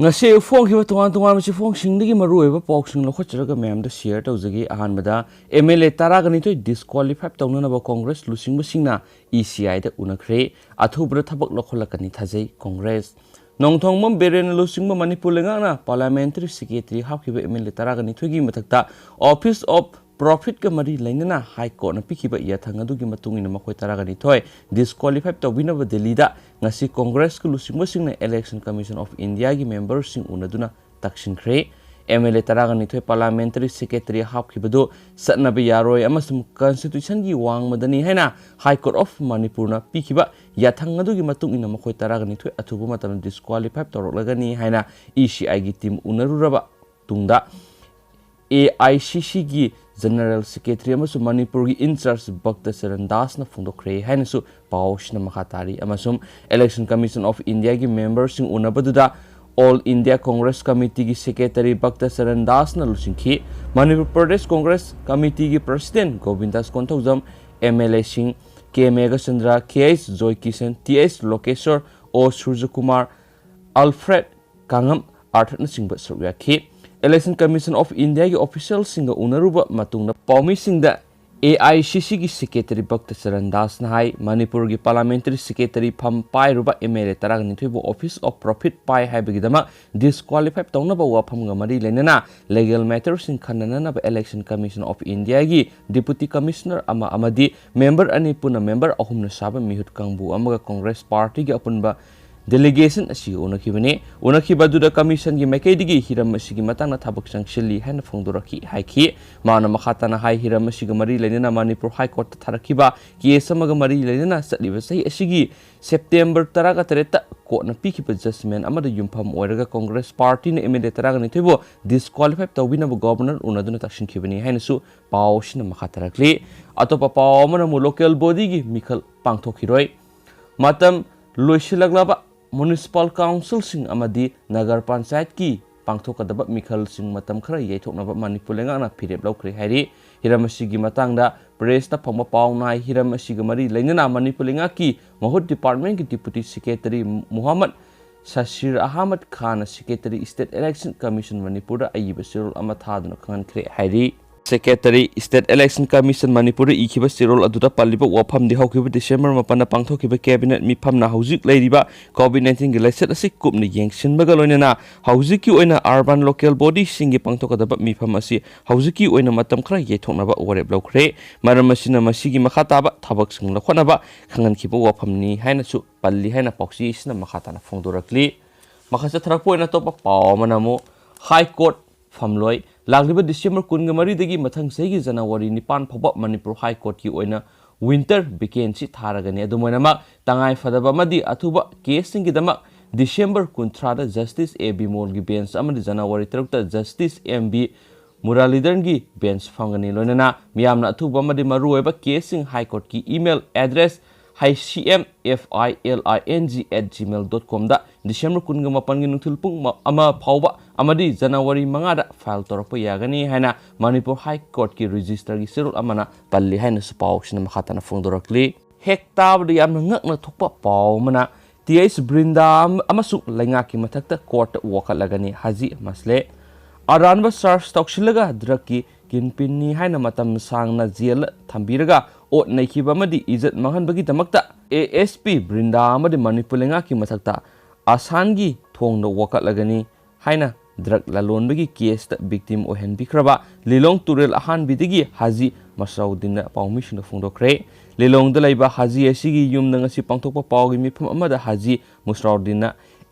ngase phong hiba tongan tongan masi phong singdagi maru oiba pausing lokhachraga ma'am da share tawjagi ahanbada MLA taragani toy disqualify tawnanaba Congress lusingba singna ECI da unakhre athubra thabak lokholakani thajai Congress nongthongmam beren lusingba Manipur lengana parliamentary secretary hapkiba MLA taragani thogi mathakta Office of Profit ka mari lainana High Court na pikiba yathangadu gi matungina makhoi taragani thoi disqualify tawbinaba Delhi da ngasi Congress ku lusingba singna Election Commission of India gi members sing unaduna takshin khre MLA taragani thoi parliamentary secretary hapkibadu satnabe yaroi amasum constitution gi wang madani haina High Court of Manipur na pikiba yathangadu gi matungina makhoi taragani thoi athubu matam disqualify tawroklagani haina ECI gi team unaruraba tungda AICC gi General Secretary amasum Manipur gi in charge Bhakta Saran Das na phungdokre hainasu pawshna makhatari amasum Election Commission of India gi members sing unabaduda All India Congress Committee gi Secretary Bhakta Saran Das na lusingki Manipur Pradesh Congress Committee gi President Govindas Konthaujam MLA sing K Megachandra KS Joy Kishan TS Lokeshwar O Surjakumar Alfred Kangam Arthat na singba saruyakhi Election Commission of India ki official singa unaruba matungna paumi singda AICC ki secretary Bhakta Saran Das na hai Manipur ki parliamentary secretary pham pai ruba MLA taragani thoibo Office of Profit pai hai begidama disqualify tawnaba wafam ga mari lenana legal matters sing khanana na Election Commission of India ki deputy commissioner amadi member ani puna member ahum na saba mihut kangbu amaga Congress party ki apunba delegation asi unakibadu commission gi makaidigi hiram asigi matangna thabak sangshili haina phongdoraki haiki mana makhatana hai hiram asigi mari lenena Manipur High Court tharakiba case amaga mari lenena satliba sahi asigi September 13 court na pikiba judgment amada yumpham oiraga Congress party na MLA taragani thoibo disqualify tawbina governor unaduna takshinkibani haina su pawshina makhatharakli atopa pawmana mu local body gi mikhal pangthokiroi matam loisilaglaба Municipal Council sing amadi Nagar Panchayat ki pangthokadaba mikhal sing matam khara yaithoknaba Manipur lengana phirep laukre hairi hiramasi gi matangda press ta phangma pawnai hiramasi gi mari leinana Manipur lenga ki mahut department ki deputy secretary Muhammad Sashir Ahmad Khan secretary State Election Commission Manipur da ayiba sirul ama thaduna khan khre hairi Secretary State Election Commission Manipur ikiba sirol aduda paliba wafam di haukiba December mapana pangthokiba cabinet mifam na haujik leiriba COVID-19 gi laiset asi kupni yengsinbaga loinana haujik ki oina urban local body singi pangthokadaba mifam asi haujik ki oina matam khra yethoknaba warep lokre maramasina masigi makhataba thabak sing lakhonaba khangan kiba wafam ni haina su palli haina poksi isna makhatana phongdorakli makhasa thrakpo ina topa pawmanamu High Court famloi lagliba December kungamari dagi mathang segi January nipan phaba Manipur High Court ki oina winter vacancy tharagani adumoinama tangai fadaba madi athuba case singi dama December 13 Justice AB Mol gi bench amadi January 3 Justice MB Muralidharan gi bench fangani loinana miyamna athuba madi maruoiba case sing High Court ki email address hcmfiling@gmail.com da December 18 gi nungthil pung ama phawba amadi January 5 da file torpa yagani haina Manipur High Court ki register gi sirul amana palli haina su pawsina makhatana phongdorakli hektab de yamna ngakna thokpa pawmana TS Brinda amasu lainga ki mathakta court wakhalagani haji masle aranba search tokshilaga draki kinpinni haina matam sangna jail thambiraga ot naikiba madi izat manghanbagi damakta ASP Brinda amadi Manipur lenga ki mathakta asangi thongna wakhalagani haina drug lalonbagi case ta victim ohen bikraba lilong turel ahan bidigi haji Masaudin pawmishin phongdokre lilong dalaiba haji asigi yumda ngasi pangthokpa pawgi mifam amada haji Musraudin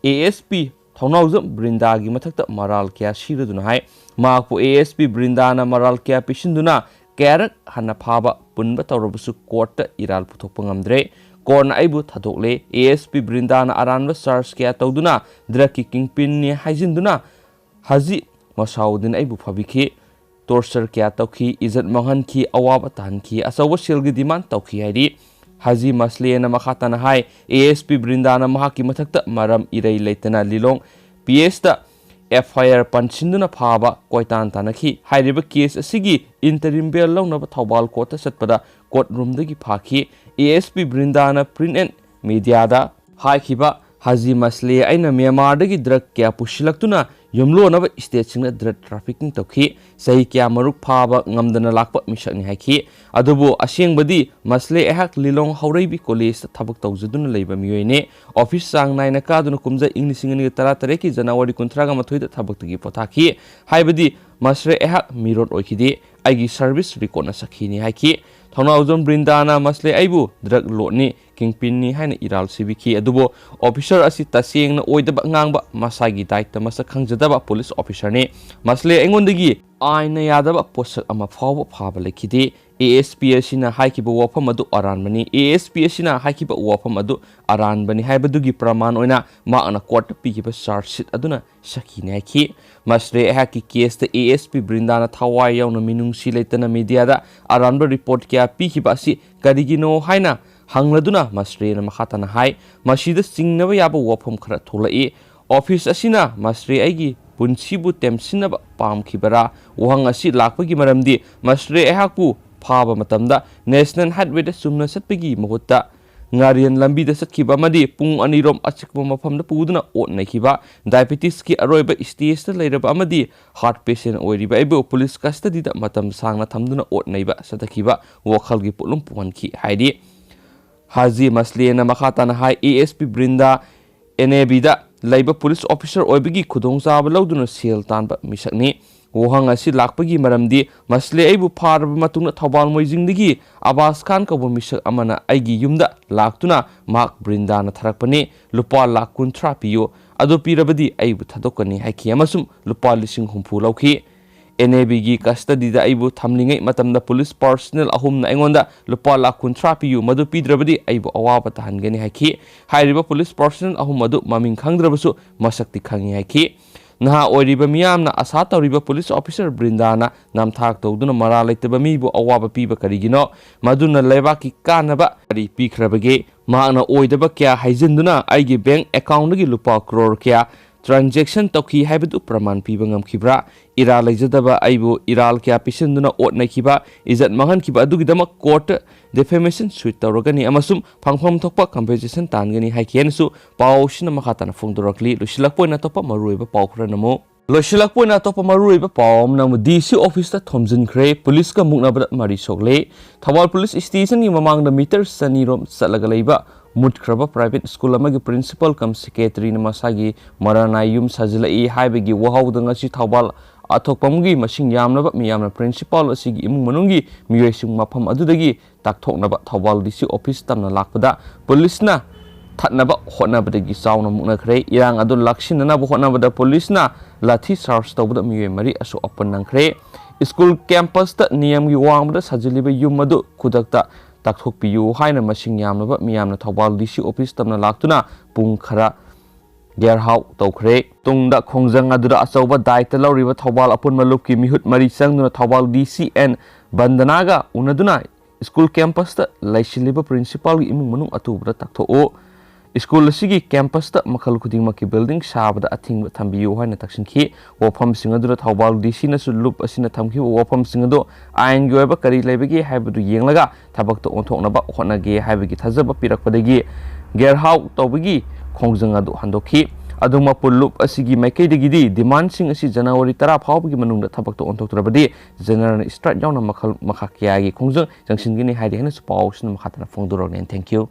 ASP Thonawjam Brinda gi mathakta maral kya shiraduna hai makpo ASP Brinda na maral kya pishinduna karak hana phaba punba tawrabusu court ta iral puthokpa ngamdre korna aibu thadokle ASP Brinda na aranba search kya tawduna draki kingpin ni haijinduna haji Masaudin aibu phabikhi torture kya tawkhi izat manghan ki awab tan ki asawa selgi demand tawkhi hairi haji masle na makhatana hai ASP Brinda na mahaki mathakta maram irei leitana lilong PS ta FIR pansinduna phaba koitan tanakhi hairiba case asigi interim bail lawnaba Thawbal court ta satpada court room dagi phakhi ASP Brinda na print and media da haikhiba Haji Masle aina Myanmar-dagi drug kya pushilakuna yumlonaba state-singna drug trafficking tawki sahi kya maruk phaba ngamdana lakpa misakni haiki adubu asengbadi Masle ehak Lilong Hauraibi College thabak tawjaduna leiba miyoine office sang naina kaduna kumja inglisingani tara tareki January 13 da thabaktagi pothaki haibadi Masle ehak mirot oikidi aigi service record na sakhini haiki Thonawjom Brinda na Masle aibu drug lotni kingpin ni haina iral sibiki adubo officer asi taseng na oidaba ngangba masagi daita masa khangjadaba police officer ni Masle engondagi aina yadaba posak ama phawba phaba lekidi ASP asina haikiba wafam adu aranbani ASP asina haikiba wafam adu aranbani haibadugi praman oina maana court pikiba charge sheet aduna sakini haiki Masle haki case ta ASP Brinda na thawai yauna minungsi leitana media da aranba report kya pikiba asi karigino haina hangladuna Masre na makhatana hai masida singnaba yaba wafam khara tholai office asina Masre aigi punsibu temsinaba pamkhibara wahang asi lakpagi maramdi Masre ehakpu phaba matamda national highway da sumna satpagi mahutta ngarian lambi da satkiba madi pung anirom achikba mafamda puduna otnaikiba diabetes ki aroiba stage da leiraba amadi heart patient oiriba ebo police custody da matam sangna thamduna otnaiba satakiba wakhalgi pulum puanki haidi Haji Masle na makhatana hai ASP Brinda NAB da laiba police officer oibagi khudongchaba lauduna sel tanba misakni wohang asi lakpagi maramdi Masle aibu pharaba matungna thawal moijingdagi Abbas Khan ka misak amana aigi yumda laktuna mak Brinda na tharakpani lupa lakh 13 piyo adu pirabadi aibu thadokani haiki amasum lupa 60 lauki NAB gi custody da aibu thamlingai matamda police personnel ahum na engonda lupa lakh 13 piyu madu pidrabadi aibu awaba tahangani haiki hairiba police personnel ahum madu maming khangdrabasu masakti khangi haiki naha oiriba miyamna asa tawriba police officer Brinda na namthak tawduna mara leitaba mibu awaba piba karigino maduna lebaki kanaba ari pikhrabage maana oidaba kya haijinduna aigi bank account gi lupa crore kya transaction tawki haibadu praman piba ngamkhibra ira leijadaba aibu iral kya pisinduna otnaikiba izat mangan kiba adugidama court defamation suit tawragani amasum phangpham thokpa compensation tangani haikiansu pawsina makhatana phongdorakli lusilakpoina topa maruiba pawkhra namo losilakpoina topa maruiba pawm namu DC office ta thomjin khre police ka muknabada mari sogle Thawal police station gi mamangda meter sanirom salaga leiba mutkraba private school amagi principal kam secretary na masagi marana yum sajlai haibagi wahawda ngasi Thawal athokpamgi masing yamnaba miyamna principal asigi imung manungi miyoising mafam adudagi takthoknaba Thawal DC office tamna lakpada police na thatnaba hotnabadagi sauna mukna khre irang adu laksinana bo hotnabada police na lathi charge tawbada miyoy mari asu open nangkhre school campus ta niyam gi wangbada sajliba yum adu khudakta takthokpiyu haina masing yamnaba miyamna Thawal DC office tamna laktuna pung khara gerhau tawkhre tungda khongjang adura achauba daita lauriba Thawal apun malupki mihut mari changduna Thawal DCN bandanaga unaduna school campus ta laisiliba principal gi imung manung atubra takthoo school asigi campus ta makhal khudingmaki building sabada athing thambiyu haina taksinki wafam singadura Thawal DC na sulup asina thamki wafam singado ain gi oiba kari leibagi haibadu yenglaga thabakta onthoknaba hotnage haibagi thajaba pirakpadagi gerhau tawbagi khongjang adu handokhi aduma pulup asigi maikaidagidi demand sing asi January 10 phawbagi manungda thabakta onthoktrabadi general strike yauna makha kya gi khongjang jangsinggini haidi hena su pawsna makhatana phongdorok nen thank you